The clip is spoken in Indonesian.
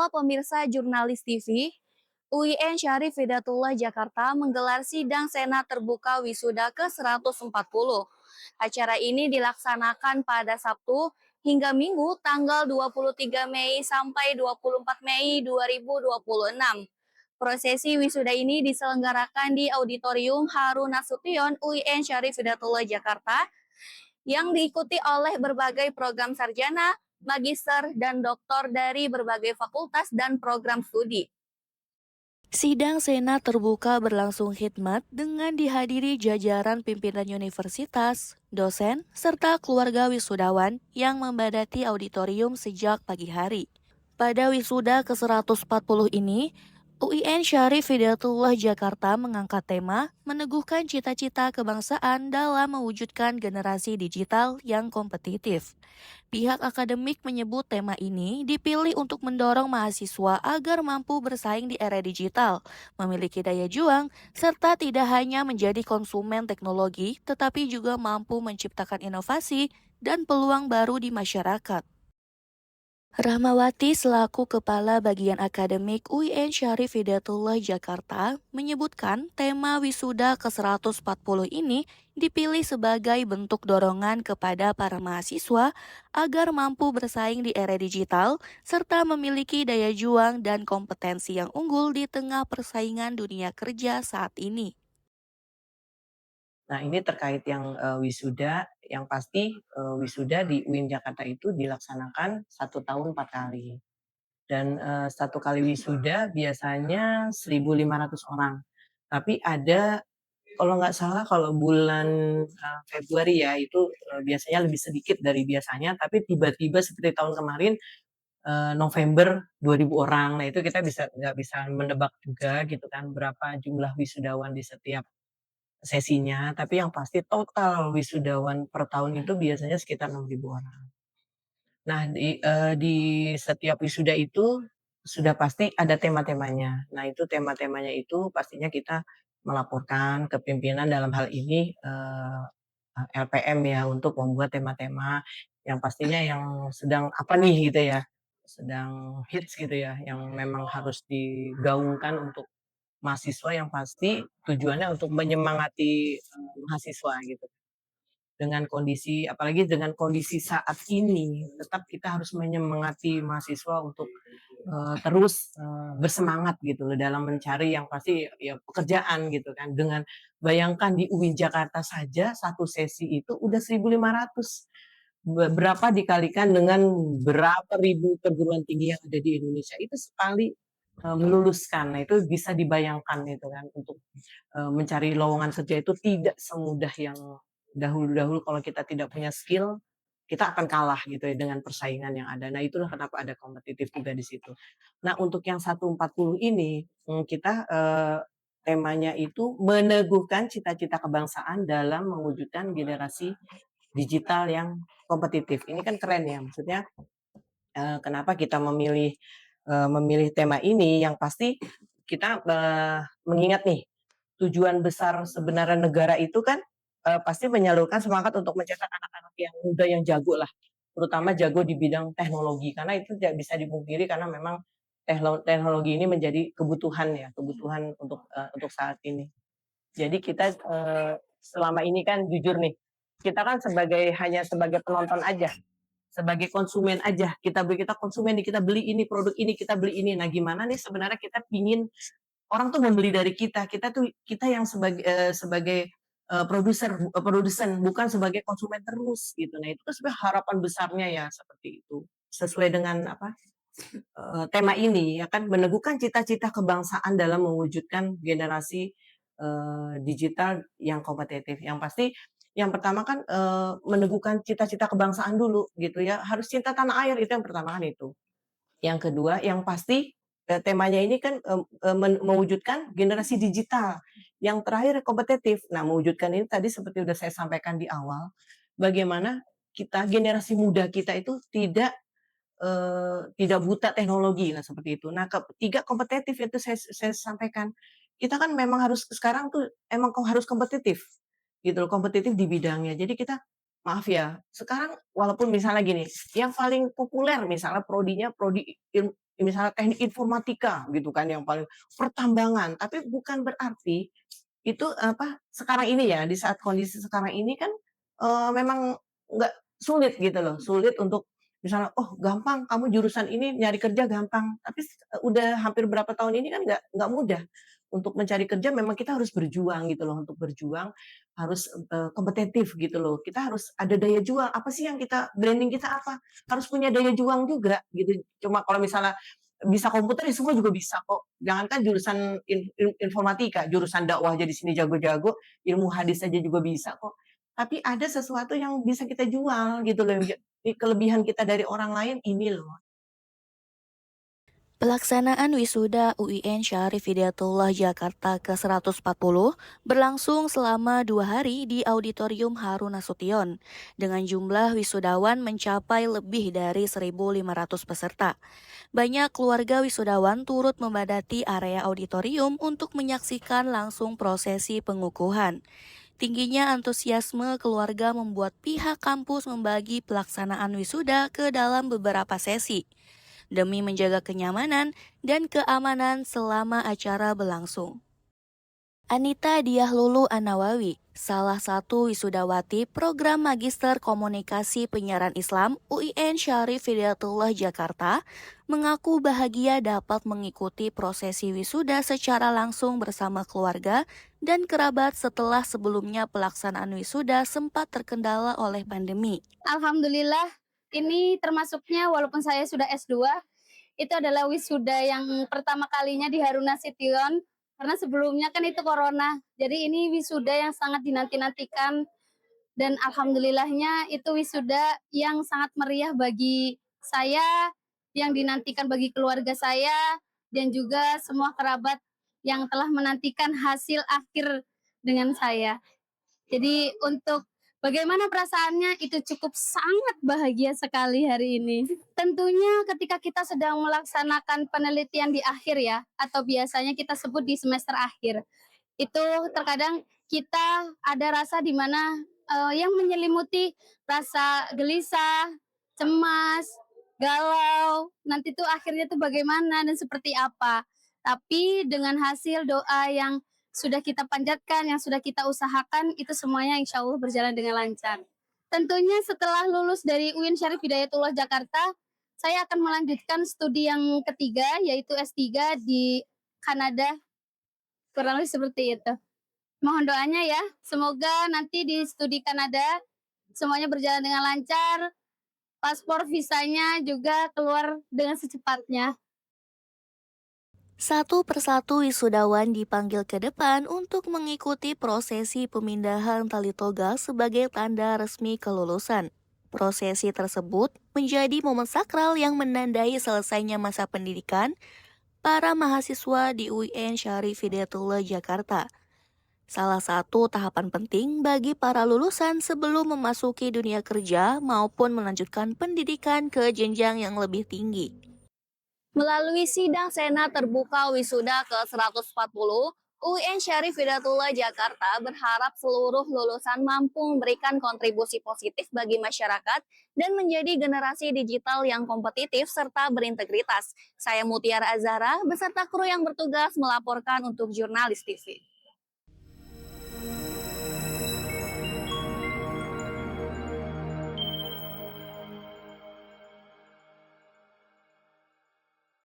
Halo pemirsa jurnalis TV, UIN Syarif Hidayatullah Jakarta menggelar sidang Senat terbuka wisuda ke-140. Acara ini dilaksanakan pada Sabtu hingga Minggu tanggal 23 Mei sampai 24 Mei 2026. Prosesi wisuda ini diselenggarakan di Auditorium Harun Nasution UIN Syarif Hidayatullah Jakarta yang diikuti oleh berbagai program sarjana, magister, dan doktor dari berbagai fakultas dan program studi. Sidang Senat terbuka berlangsung khidmat dengan dihadiri jajaran pimpinan universitas, dosen, serta keluarga wisudawan yang membadati auditorium sejak pagi hari. Pada wisuda ke-140 ini, UIN Syarif Hidayatullah Jakarta mengangkat tema meneguhkan cita-cita kebangsaan dalam mewujudkan generasi digital yang kompetitif. Pihak akademik menyebut tema ini dipilih untuk mendorong mahasiswa agar mampu bersaing di era digital, memiliki daya juang, serta tidak hanya menjadi konsumen teknologi, tetapi juga mampu menciptakan inovasi dan peluang baru di masyarakat. Rahmawati selaku Kepala Bagian Akademik UIN Syarif Hidayatullah Jakarta menyebutkan tema wisuda ke-140 ini dipilih sebagai bentuk dorongan kepada para mahasiswa agar mampu bersaing di era digital serta memiliki daya juang dan kompetensi yang unggul di tengah persaingan dunia kerja saat ini. Nah, ini terkait yang, wisuda, yang pasti, wisuda di UIN Jakarta itu dilaksanakan 1 tahun 4 kali. Dan, 1 kali wisuda biasanya 1.500 orang. Tapi ada, kalau nggak salah kalau bulan, Februari ya, itu, biasanya lebih sedikit dari biasanya, tapi tiba-tiba seperti tahun kemarin, November 2.000 orang. Nah, itu kita nggak bisa menebak juga gitu kan, berapa jumlah wisudawan di setiap sesinya, tapi yang pasti total wisudawan per tahun itu biasanya sekitar 6.000 orang. Nah, di setiap wisuda itu sudah pasti ada tema-temanya. Nah, itu tema-temanya itu pastinya kita melaporkan ke pimpinan dalam hal ini, LPM ya, untuk membuat tema-tema yang pastinya yang sedang apa nih gitu ya, sedang hits gitu ya, yang memang harus digaungkan untuk mahasiswa, yang pasti tujuannya untuk menyemangati, mahasiswa gitu. Dengan kondisi apalagi dengan kondisi saat ini, tetap kita harus menyemangati mahasiswa untuk, terus, bersemangat gitu loh dalam mencari yang pasti ya pekerjaan gitu kan. Dengan bayangkan di UIN Jakarta saja satu sesi itu udah 1.500. Berapa dikalikan dengan berapa ribu perguruan tinggi yang ada di Indonesia, itu sekali, meluluskan. Nah, itu bisa dibayangkan itu kan untuk, mencari lowongan kerja itu tidak semudah yang dahulu-dahulu. Kalau kita tidak punya skill, kita akan kalah gitu ya dengan persaingan yang ada. Nah, itulah kenapa ada kompetitif juga di situ. Nah, untuk yang 140 ini, kita, temanya itu meneguhkan cita-cita kebangsaan dalam mewujudkan generasi digital yang kompetitif. Ini kan keren ya, maksudnya, kenapa kita memilih tema ini, yang pasti kita, mengingat nih, tujuan besar sebenarnya negara itu kan, pasti menyalurkan semangat untuk mencetak anak-anak yang muda yang jago lah, terutama jago di bidang teknologi, karena itu tidak bisa dipungkiri karena memang teknologi ini menjadi kebutuhan ya, kebutuhan untuk saat ini. Jadi kita, selama ini kan jujur nih, kita kan hanya sebagai penonton aja, sebagai konsumen aja, kita konsumen nih, kita beli ini, produk ini, kita beli ini. Nah, gimana nih sebenarnya kita pingin orang tuh membeli dari kita yang sebagai, produsen, bukan sebagai konsumen terus gitu. Nah, itu kan sebenarnya harapan besarnya ya seperti itu. Sesuai dengan apa, tema ini ya kan, meneguhkan cita-cita kebangsaan dalam mewujudkan generasi, digital yang kompetitif. Yang pasti yang pertama kan, meneguhkan cita-cita kebangsaan dulu gitu ya, harus cinta tanah air, itu yang pertama kan itu. Yang kedua, yang pasti, temanya ini kan, mewujudkan generasi digital, yang terakhir kompetitif. Nah, mewujudkan ini tadi seperti udah saya sampaikan di awal, bagaimana kita, generasi muda kita itu tidak buta teknologi, nah seperti itu. Nah, ketiga kompetitif itu saya sampaikan. Kita kan memang harus sekarang tuh emang harus kompetitif, gitu loh, kompetitif di bidangnya. Jadi kita, maaf ya, sekarang walaupun misalnya gini, yang paling populer misalnya prodi misalnya teknik informatika gitu kan yang paling pertambangan, tapi bukan berarti itu sekarang ini ya, di saat kondisi sekarang ini kan, memang nggak sulit gitu loh, sulit untuk misalnya, "Oh gampang kamu jurusan ini nyari kerja gampang." Tapi udah hampir berapa tahun ini kan nggak mudah. Untuk mencari kerja memang kita harus berjuang gitu loh, untuk berjuang harus, kompetitif gitu loh. Kita harus ada daya juang, apa sih yang branding kita apa, harus punya daya juang juga gitu. Cuma kalau misalnya bisa komputer ya semua juga bisa kok. Jangankan jurusan informatika, jurusan dakwah aja di sini jago-jago, ilmu hadis aja juga bisa kok. Tapi ada sesuatu yang bisa kita jual gitu loh, kelebihan kita dari orang lain ini loh. Pelaksanaan wisuda UIN Syarif Hidayatullah Jakarta ke-140 berlangsung selama 2 hari di Auditorium Harun Nasution dengan jumlah wisudawan mencapai lebih dari 1.500 peserta. Banyak keluarga wisudawan turut memadati area auditorium untuk menyaksikan langsung prosesi pengukuhan. Tingginya antusiasme keluarga membuat pihak kampus membagi pelaksanaan wisuda ke dalam beberapa sesi demi menjaga kenyamanan dan keamanan selama acara berlangsung. Anita Diah Lulu Anawawi, salah satu wisudawati program Magister Komunikasi Penyiaran Islam UIN Syarif Hidayatullah Jakarta, mengaku bahagia dapat mengikuti prosesi wisuda secara langsung bersama keluarga dan kerabat setelah sebelumnya pelaksanaan wisuda sempat terkendala oleh pandemi. Alhamdulillah, ini termasuknya walaupun saya sudah S2, itu adalah wisuda yang pertama kalinya di Harun Nasution karena sebelumnya kan itu corona. Jadi ini wisuda yang sangat dinanti-nantikan dan alhamdulillahnya itu wisuda yang sangat meriah bagi saya, yang dinantikan bagi keluarga saya dan juga semua kerabat yang telah menantikan hasil akhir dengan saya. Jadi untuk bagaimana perasaannya itu cukup sangat bahagia sekali hari ini. Tentunya ketika kita sedang melaksanakan penelitian di akhir ya, atau biasanya kita sebut di semester akhir. Itu terkadang kita ada rasa di mana, yang menyelimuti rasa gelisah, cemas, galau, nanti tuh akhirnya tuh bagaimana dan seperti apa. Tapi dengan hasil doa yang sudah kita panjatkan, yang sudah kita usahakan, itu semuanya insya Allah berjalan dengan lancar. Tentunya setelah lulus dari UIN Syarif Hidayatullah Jakarta, saya akan melanjutkan studi yang ketiga, yaitu S3 di Kanada, kurang lebih seperti itu. Mohon doanya ya, semoga nanti di studi Kanada semuanya berjalan dengan lancar, paspor visanya juga keluar dengan secepatnya. Satu persatu wisudawan dipanggil ke depan untuk mengikuti prosesi pemindahan tali toga sebagai tanda resmi kelulusan. Prosesi tersebut menjadi momen sakral yang menandai selesainya masa pendidikan para mahasiswa di UIN Syarif Hidayatullah Jakarta. Salah satu tahapan penting bagi para lulusan sebelum memasuki dunia kerja maupun melanjutkan pendidikan ke jenjang yang lebih tinggi. Melalui sidang Senat terbuka wisuda ke-140, UIN Syarif Hidayatullah Jakarta berharap seluruh lulusan mampu memberikan kontribusi positif bagi masyarakat dan menjadi generasi digital yang kompetitif serta berintegritas. Saya Mutiara Azhara beserta kru yang bertugas melaporkan untuk Jurnalis TV.